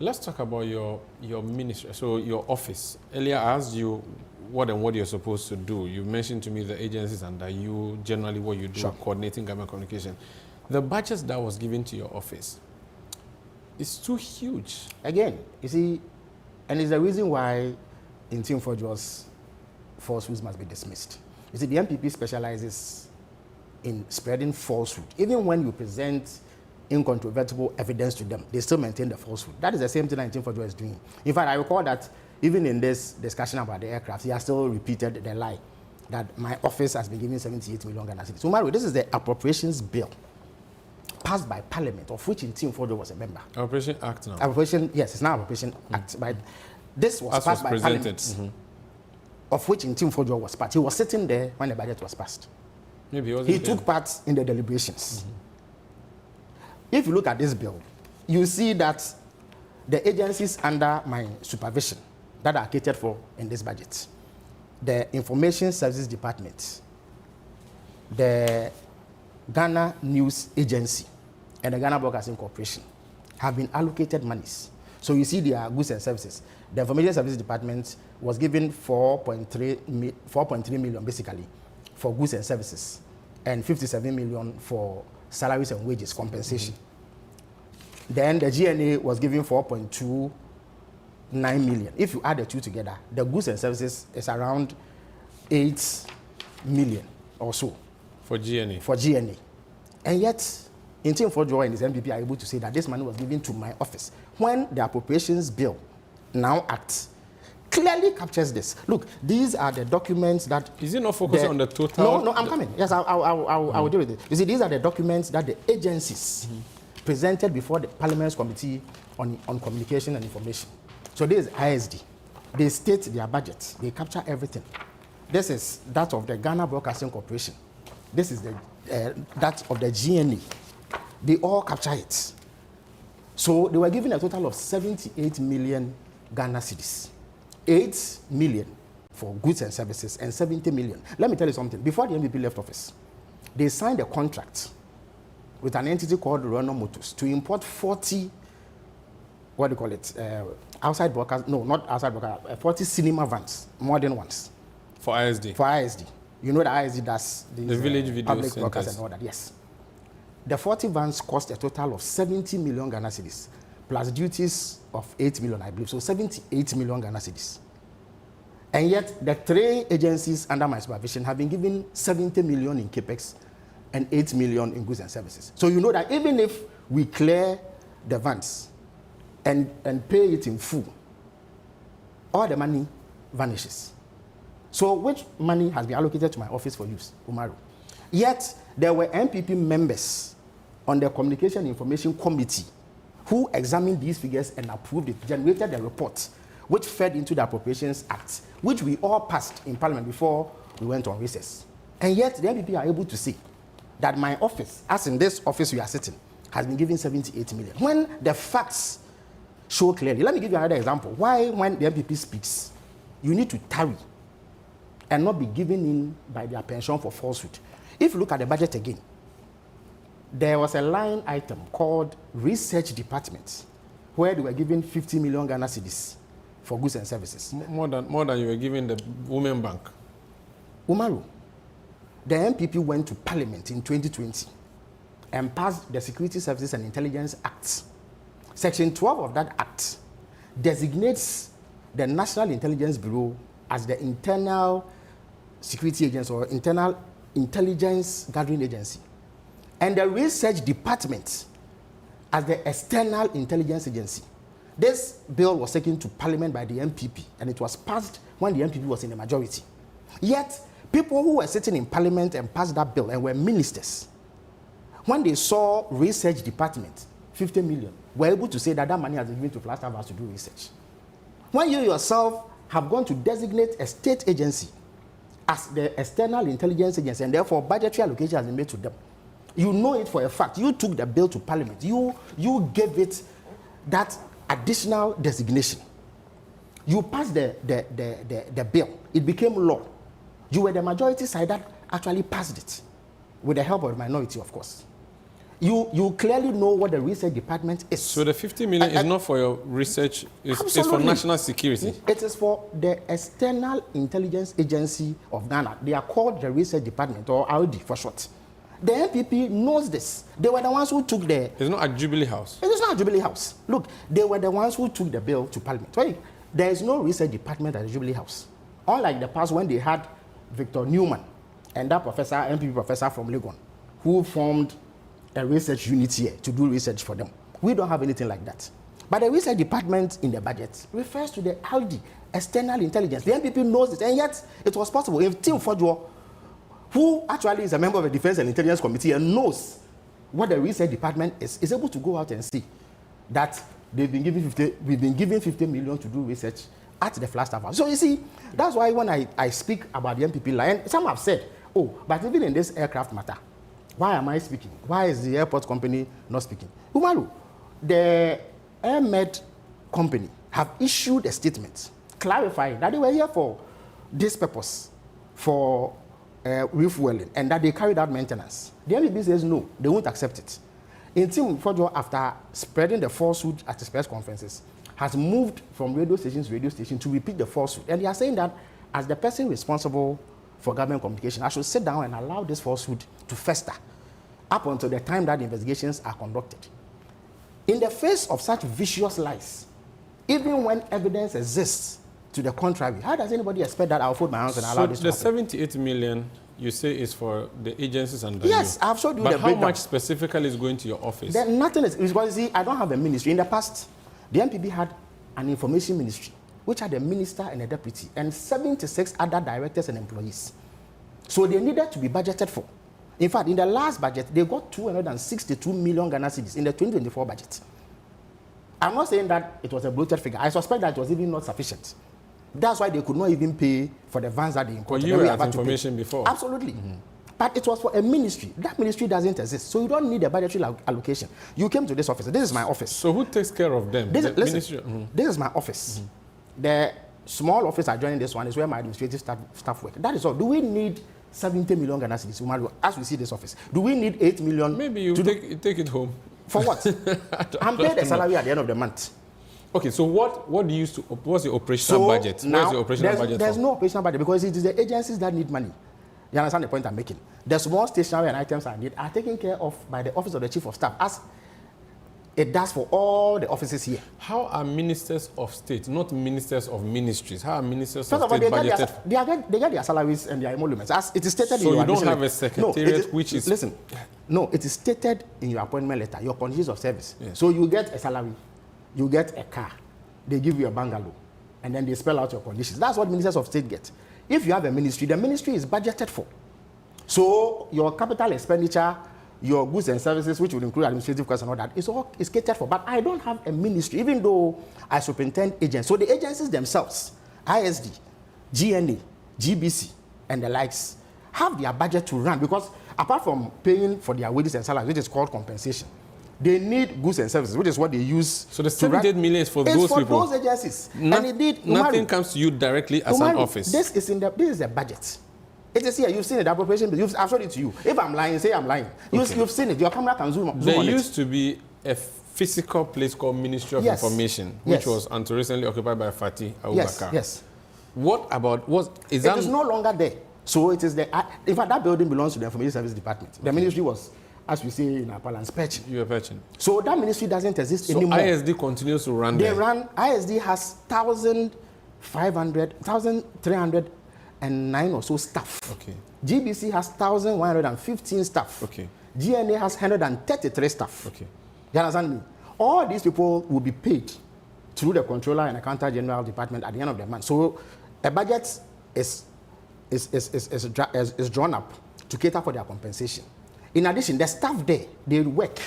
Let's talk about your ministry, so your office. Earlier I asked you what you're supposed to do. You mentioned to me the agencies under you, generally what you do, sure, coordinating government communication. The budget that was given to your office is too huge. Again, you see, and it's the reason why in Team Forge's falsehoods must be dismissed. You see, the MPP specializes in spreading falsehood. Even when you present incontrovertible evidence to them, they still maintain the falsehood. That is the same thing that Team Forge is doing. In fact, I recall that even in this discussion about the aircraft, he has still repeated the lie that my office has been given 78 million Ghana cedis. So, Mario, this is the appropriations bill passed by Parliament, of which Team Forge was a member. Appropriation Act now. Appropriation, yes, it's now Appropriation Act. But this was passed by Parliament, of which Team Forge was part. He was sitting there when the budget was passed. Maybe he took part in the deliberations. If you look at this bill, you see that the agencies under my supervision that are catered for in this budget, the Information Services Department, the Ghana News Agency, and the Ghana Broadcasting Corporation have been allocated monies. So you see their goods and services. The Information Services Department was given 4.3 million basically for goods and services, and 57 million for salaries and wages compensation. Then the GNA was given 4.29 million. If you add the two together, the goods and services is around 8 million or so. For GNA? For GNA. And yet, in Team Forge and his MPP are able to say that this money was given to my office, when the Appropriations Bill, now Act, clearly captures this. Look, these are the documents that... Is it not focusing on the total? No, I'm coming. Yes, I will deal with it. You see, these are the documents that the agencies presented before the Parliament's Committee on Communication and Information. So this is ISD. They state their budget. They capture everything. This is that of the Ghana Broadcasting Corporation. This is the that of the GNA. They all capture it. So they were given a total of 78 million Ghana cedis. 8 million for goods and services and 70 million. Let me tell you something. Before the MVP left office, they signed a contract with an entity called Renault Motors to import 40, what do you call it, outside broadcast, no, not outside broadcast, 40 cinema vans, modern ones. For ISD? For ISD. You know that ISD does the village video public centers broadcast and all that, yes. The 40 vans cost a total of 70 million Ghana cedis, plus duties of 8 million, I believe. So 78 million Ghana cedis. And yet, the three agencies under my supervision have been given 70 million in capex and 8 million in goods and services. So you know that even if we clear the vans and pay it in full, all the money vanishes. So which money has been allocated to my office for use, Umaru? Yet, there were MPP members on the Communication Information Committee who examined these figures and approved it, generated the report, which fed into the Appropriations Act, which we all passed in Parliament before we went on recess. And yet, the MPP are able to say that my office, as in this office we are sitting, has been given 78 million. When the facts show clearly, let me give you another example. Why, when the MPP speaks, you need to tarry and not be given in by their pension for falsehood. If you look at the budget again, there was a line item called Research Department, where they were given 50 million Ghana cedis for goods and services. More than you were giving the Women Bank. Umaru, the MPP went to Parliament in 2020 and passed the Security Services and Intelligence Act. Section 12 of that act designates the National Intelligence Bureau as the internal security agency or internal intelligence gathering agency, and the Research Department as the external intelligence agency. This bill was taken to Parliament by the MPP, and it was passed when the MPP was in the majority. Yet, people who were sitting in Parliament and passed that bill and were ministers, when they saw Research Department, 50 million, were able to say that that money has been given to Flagstaff House to do research. When you yourself have gone to designate a state agency as the external intelligence agency, and therefore budgetary allocation has been made to them, you know it for a fact. You took the bill to Parliament. You gave it that additional designation. You passed the bill. It became law. You were the majority side that actually passed it, with the help of the minority, of course. You clearly know what the research department is. So the 50 million is not for your research, it's for national security. It is for the External Intelligence Agency of Ghana. They are called the research department, or RD for short. The NPP knows this. They were the ones who took the... It's not a Jubilee House. It is not a Jubilee House. Look, they were the ones who took the bill to Parliament. Right? There is no research department at the Jubilee House. Unlike the past when they had Victor Newman and that professor, NPP professor from Legon, who formed a research unit here to do research for them. We don't have anything like that. But the research department in the budget refers to the LD, External Intelligence. The NPP knows this, and yet it was possible. If Tim Fodjo, who actually is a member of the Defense and Intelligence Committee and knows what the research department is able to go out and see that we've been given 50 million to do research at the Flagstaff House. So you see, that's why when I speak about the NPP line, some have said, oh, but even in this aircraft matter, why am I speaking? Why is the airport company not speaking? Umaru, the AirMed company have issued a statement clarifying that they were here for this purpose, for refueling, and that they carried out maintenance. The NPP says no, they won't accept it. In Tim Fodjo, after spreading the falsehood at his press conferences, has moved from radio station to radio station to repeat the falsehood. And they are saying that as the person responsible for government communication, I should sit down and allow this falsehood to fester up until the time that the investigations are conducted. In the face of such vicious lies, even when evidence exists to the contrary, how does anybody expect that I'll fold my hands and allow this to happen? So the 78 million you say is for the agencies under you? Yes, I've showed you the breakdown. But how much specifically is going to your office? Then nothing is, because see, I don't have a ministry. In the past, the NPP had an information ministry, which had a minister and a deputy, and 76 other directors and employees. So they needed to be budgeted for. In fact, in the last budget, they got 262 million Ghana cedis in the 2024 budget. I'm not saying that it was a bloated figure. I suspect that it was even not sufficient. That's why they could not even pay for the vans that they imported. But you had information before. Absolutely. But it was for a ministry. That ministry doesn't exist. So you don't need a budgetary allocation. You came to this office. This is my office. So who takes care of them? This is my office. The small office adjoining this one is where my administrative staff work. That is all. Do we need 70 million Ghana cedis as we see this office? Do we need 8 million? Maybe you take it home. For what? I'm paid a salary at the end of the month. Okay, so what do you use to, what's the operational budget? Now, what's the operational budget there's no operational budget because it is the agencies that need money. You understand the point I'm making? The small stationery and items I need are taken care of by the Office of the Chief of Staff, as it does for all the offices here. How are ministers of state, not ministers of ministries, how are ministers First of state budgeted? They get their salaries and their emoluments, as it is stated in your So you don't admission have a secretariat which is... Listen, no, it is stated in your appointment letter, your conditions of service. Yes. So you get a salary, you get a car, they give you a bungalow, and then they spell out your conditions. That's what ministers of state get. If you have a ministry, the ministry is budgeted for. So your capital expenditure, your goods and services, which would include administrative costs and all that, is catered for. But I don't have a ministry, even though I superintend agents. So the agencies themselves, ISD, GNA, GBC, and the likes, have their budget to run, because apart from paying for their wages and salaries, which is called compensation, they need goods and services, which is what they use. So the 78 million is for those people? It's for those agencies. And indeed, nothing comes to you directly as an office? This is the budget. It is here. You've seen it, the appropriation. I've showed it to you. If I'm lying, say I'm lying. You've seen it. Your camera can zoom on it. There used to be a physical place called Ministry of Information, which was until recently occupied by Fatih Abubakar. Yes. What about, it is no longer there. So it is in fact, that building belongs to the Information Service Department. The ministry was, as we say in our parlance, perching. You are perching. So that ministry doesn't exist anymore. So ISD continues to run there? ISD has 1,309 or so staff. Okay. GBC has 1,115 staff. Okay. GNA has 133 staff. Okay. You understand me? All these people will be paid through the Controller and Accountant General Department at the end of the month. So a budget is drawn up to cater for their compensation. In addition, the staff there, they work.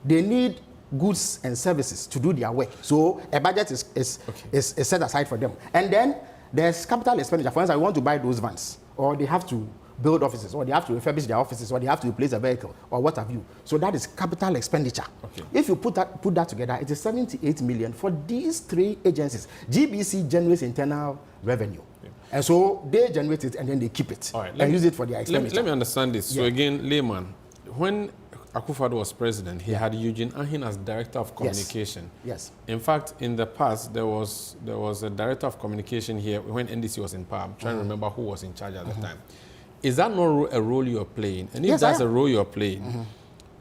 They need goods and services to do their work. So a budget is set aside for them. And then there's capital expenditure. For instance, I want to buy those vans, or they have to build offices, or they have to refurbish their offices, or they have to replace a vehicle, or what have you. So that is capital expenditure. Okay. If you put that together, it is 78 million for these three agencies. GBC generates internal revenue. Yeah. And so they generate it and then they keep it and use it for their expenditure. Let me understand this. So again, layman, when Akufo-Addo was president, he had Eugene Ahin as director of communication. Yes. In fact, in the past, there was a director of communication here when NDC was in power. I'm trying to remember who was in charge at the time. Is that not a role you're playing? And if that's a role you're playing,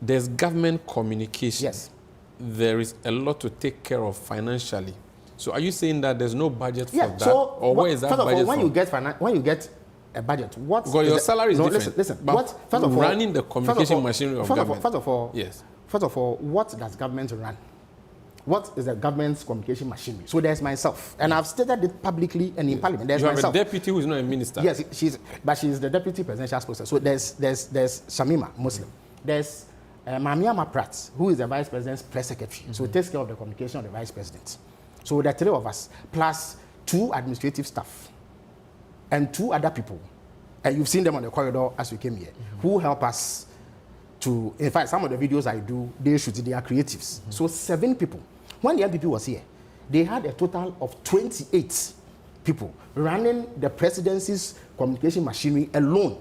there's government communication. Yes. There is a lot to take care of financially. So are you saying that there's no budget for that? So or where is that first budget of all, when you get a budget, what? Because your salary is different. Listen. But first of all, running the communication machinery of government. First of all, yes. First of all, what does government run? What is the government's communication machinery? So there's myself, and I've stated it publicly and in Parliament. There's myself. You have a deputy who is not a minister. Yes, she's the deputy presidential spokesperson. So there's Shamima, Muslim. There's Mamiama Pratt, who is the vice president's press secretary. So it takes care of the communication of the vice president. So the three of us, plus 2 administrative staff and 2 other people, and you've seen them on the corridor as we came here, who help us to, in fact, some of the videos I do, they are creatives. So 7 people. When the MPP was here, they had a total of 28 people running the presidency's communication machinery alone.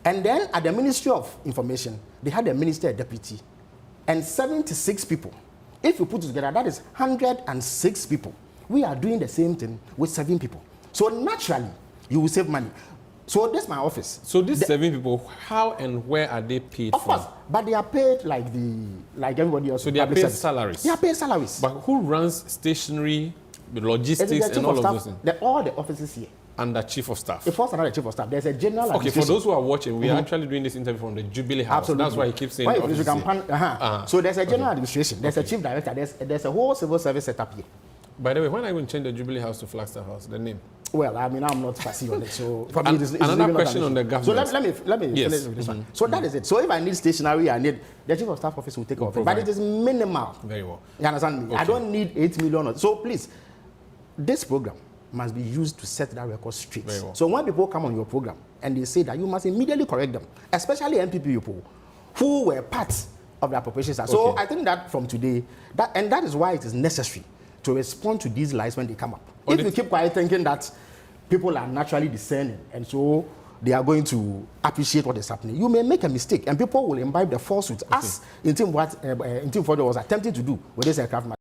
And then at the Ministry of Information, they had a minister, a deputy, and 76 people. If you put it together, that is 106 people. We are doing the same thing with 7 people. So naturally, you will save money. So this is my office. So these 7 people, how and where are they paid Of course, but they are paid like everybody else. So they are paid salaries? They are paid salaries. But who runs stationery, the logistics, and all of those things? All the offices here. Under chief of staff? It falls under the chief of staff. There's a general Okay, for those who are watching, we are actually doing this interview from the Jubilee House. Absolutely. That's why he keeps saying So there's a general administration, there's a chief director, there's a whole civil service setup here. By the way, when are you going to change the Jubilee House to Flagstaff House, the name? Well, I mean, I'm not fussy on it. So for me, it's another really question on the government. So let me finish with this one. So that is it. So if I need stationery, I need the chief of staff office will take off. But it is minimal. Very well. You understand me? Okay. I don't need 8 million. So please, this program must be used to set that record straight. Very well. So when people come on your program and they say that, you must immediately correct them, especially MPP people who were part of the appropriations. So I think that from today, that is why it is necessary to respond to these lies when they come up. If you keep quiet thinking that people are naturally discerning and so they are going to appreciate what is happening, you may make a mistake and people will imbibe the falsehood, as in Team Ford was attempting to do with this aircraft.